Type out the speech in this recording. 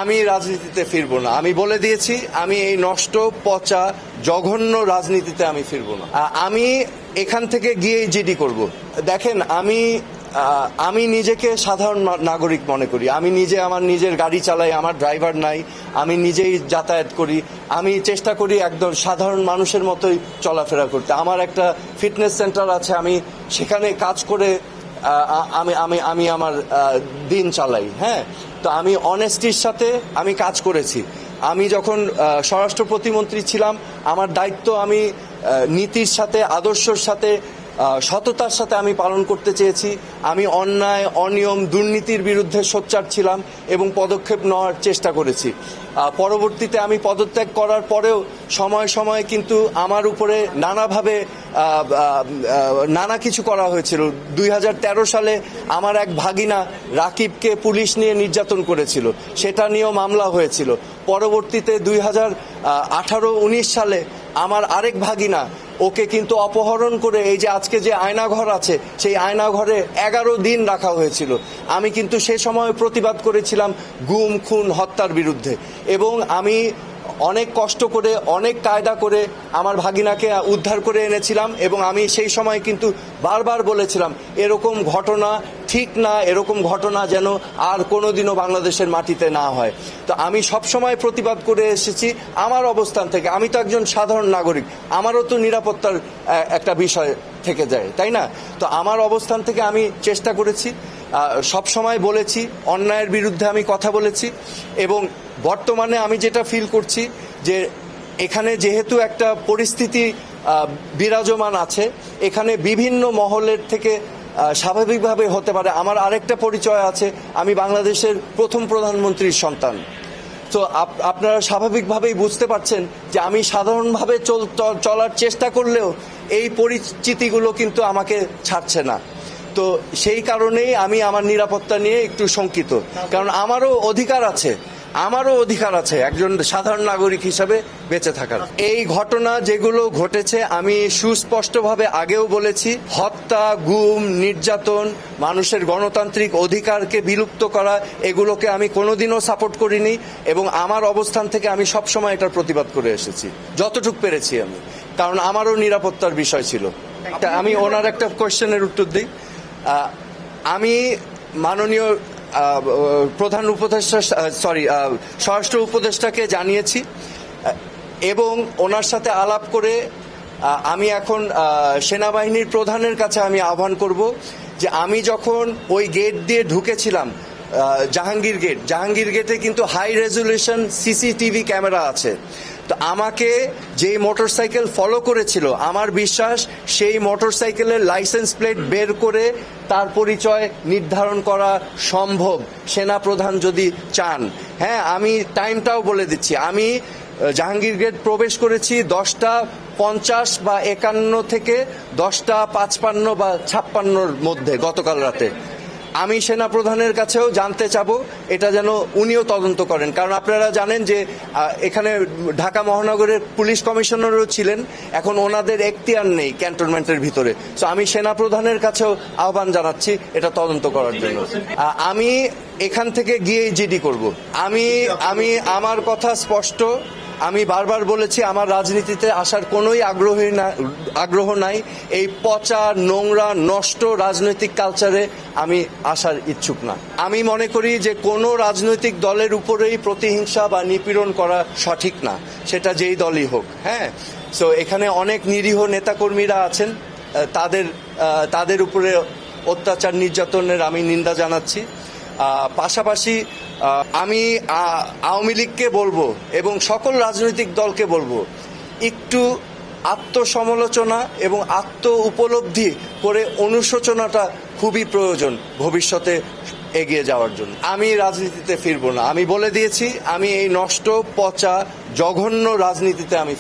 আমি রাজনীতিতে ফিরবো না। আমি বলে দিয়েছি, আমি এই নষ্ট পচা জঘন্য রাজনীতিতে আমি ফিরবো না। আমি এখান থেকে গিয়েই জিডি করব। দেখেন, আমি নিজেকে সাধারণ নাগরিক মনে করি। আমি নিজে আমার নিজের গাড়ি চালাই, আমার ড্রাইভার নাই, আমি নিজেই যাতায়াত করি। আমি চেষ্টা করি একদম সাধারণ মানুষের মতোই চলাফেরা করতে। আমার একটা ফিটনেস সেন্টার আছে, আমি সেখানে কাজ করে আমি আমি আমি আমার দিন চালাই। হ্যাঁ, তো আমি অনেস্টির সাথে আমি কাজ করেছি। আমি যখন স্বরাষ্ট্র প্রতিমন্ত্রী ছিলাম, আমার দায়িত্ব আমি নীতির সাথে, আদর্শের সাথে, সততার সাথে আমি পালন করতে চেয়েছি। আমি অন্যায়, অনিয়ম, দুর্নীতির বিরুদ্ধে সোচ্চার ছিলাম এবং পদক্ষেপ নেওয়ার চেষ্টা করেছি। পরবর্তীতে আমি পদত্যাগ করার পরেও সময় সময় কিন্তু আমার উপরে নানাভাবে নানা কিছু করা হয়েছিল। 2013 সালে আমার এক ভাগিনা রাকিবকে পুলিশ নিয়ে নির্যাতন করেছিল, সেটা নিয়েও মামলা হয়েছিল। পরবর্তীতে 2018-19 সালে আমার আরেক ভাগিনা, ওকে কিন্তু অপহরণ করে এই যে আজকে যে আয়নাঘর আছে, সেই আয়নাঘরে 11 দিন রাখা হয়েছিল। আমি কিন্তু সে সময় প্রতিবাদ করেছিলাম গুম, খুন, হত্যার বিরুদ্ধে, এবং আমি অনেক কষ্ট করে, অনেক কায়দা করে আমার ভাগিনাকে উদ্ধার করে এনেছিলাম। এবং আমি সেই সময় কিন্তু বারবার বলেছিলাম, এরকম ঘটনা ঠিক না, এরকম ঘটনা যেন আর কোনোদিনও বাংলাদেশের মাটিতে না হয়। তো আমি সবসময় প্রতিবাদ করে এসেছি আমার অবস্থান থেকে। আমি তো একজন সাধারণ নাগরিক, আমারও তো নিরাপত্তার একটা বিষয় থেকে যায়, তাই না? তো আমার অবস্থান থেকে আমি চেষ্টা করেছি, সব সময় বলেছি, অন্যায়ের বিরুদ্ধে আমি কথা বলেছি। এবং বর্তমানে আমি যেটা ফিল করছি যে এখানে যেহেতু একটা পরিস্থিতি বিরাজমান আছে, এখানে বিভিন্ন মহলের থেকে স্বাভাবিকভাবে হতে পারে। আমার আরেকটা পরিচয় আছে, আমি বাংলাদেশের প্রথম প্রধানমন্ত্রীর সন্তান। তো আপনারা স্বাভাবিকভাবেই বুঝতে পারছেন যে আমি সাধারণভাবে চলার চেষ্টা করলেও এই পরিচিতিগুলো কিন্তু আমাকে ছাড়ছে না। তো সেই কারণেই আমি আমার নিরাপত্তা নিয়ে একটু শঙ্কিত, কারণ আমারও অধিকার আছে একজন সাধারণ নাগরিক হিসাবে বেঁচে থাকার। এই ঘটনা যেগুলো ঘটেছে, আমি সুস্পষ্টভাবে আগেও বলেছি, হত্যা, গুম, নির্যাতন, মানুষের গণতান্ত্রিক অধিকারকে বিলুপ্ত করা, এগুলোকে আমি কোনোদিনও সাপোর্ট করিনি। এবং আমার অবস্থান থেকে আমি সবসময় এটার প্রতিবাদ করে এসেছি যতটুকু পেরেছি আমি, কারণ আমারও নিরাপত্তার বিষয় ছিল। আমি ওনার একটা কোয়েশ্চেনের উত্তর দিই। আমি মাননীয় প্রধান উপদেষ্টা, স্বরাষ্ট্র উপদেষ্টাকে জানিয়েছি, এবং ওনার সাথে আলাপ করে আমি এখন সেনাবাহিনীর প্রধানের কাছে আমি আহ্বান করব যে আমি যখন ওই গেট দিয়ে ঢুকেছিলাম, জাহাঙ্গীর গেটে কিন্তু হাই রেজুলেশন সিসিটিভি ক্যামেরা আছে। তো আমাকে যেই মোটরসাইকেল ফলো করেছিল, আমার বিশ্বাস সেই মোটরসাইকেলের লাইসেন্স প্লেট বের করে তার পরিচয় নির্ধারণ করা সম্ভব, সেনাপ্রধান যদি চান। হ্যাঁ, আমি টাইমটাও বলে দিচ্ছি, আমি জাহাঙ্গীর গেট প্রবেশ করেছি 10:50 বা 51 থেকে 10:55 বা 56-র মধ্যে গতকাল রাতে। আমি সেনাপ্রধানের কাছেও জানতে চাবো এটা যেন উনিও তদন্ত করেন, কারণ আপনারা জানেন যে এখানে ঢাকা মহানগরের পুলিশ কমিশনারও ছিলেন, এখন ওনাদের এখতিয়ার নেই ক্যান্টনমেন্টের ভিতরে। তো আমি সেনাপ্রধানের কাছেও আহ্বান জানাচ্ছি এটা তদন্ত করার জন্য। আমি এখান থেকে গিয়েই জিডি করব। আমি আমার কথা স্পষ্ট, আমি বারবার বলেছি আমার রাজনীতিতে আসার কোনোই আগ্রহ নাই। এই পচা, নোংরা, নষ্ট রাজনৈতিক কালচারে আমি আসার ইচ্ছুক না। আমি মনে করি যে কোনো রাজনৈতিক দলের উপরেই প্রতিহিংসা বা নিপীড়ন করা সঠিক না, সেটা যেই দলই হোক। হ্যাঁ, সো এখানে অনেক নিরীহ নেতাকর্মীরা আছেন, তাদের উপরে অত্যাচার, নির্যাতনের আমি নিন্দা জানাচ্ছি। পাশাপাশি আমি আওয়ামী লীগকে বলবো এবং সকল রাজনৈতিক দলকে বলবো, একটু আত্মসমালোচনা এবং আত্ম উপলব্ধি করে অনুশোচনাটা খুবই প্রয়োজন ভবিষ্যতে এগিয়ে যাওয়ার জন্য। আমি রাজনীতিতে ফিরবো না। আমি বলে দিয়েছি, আমি এই নষ্ট, পচা, জঘন্য রাজনীতিতে আমি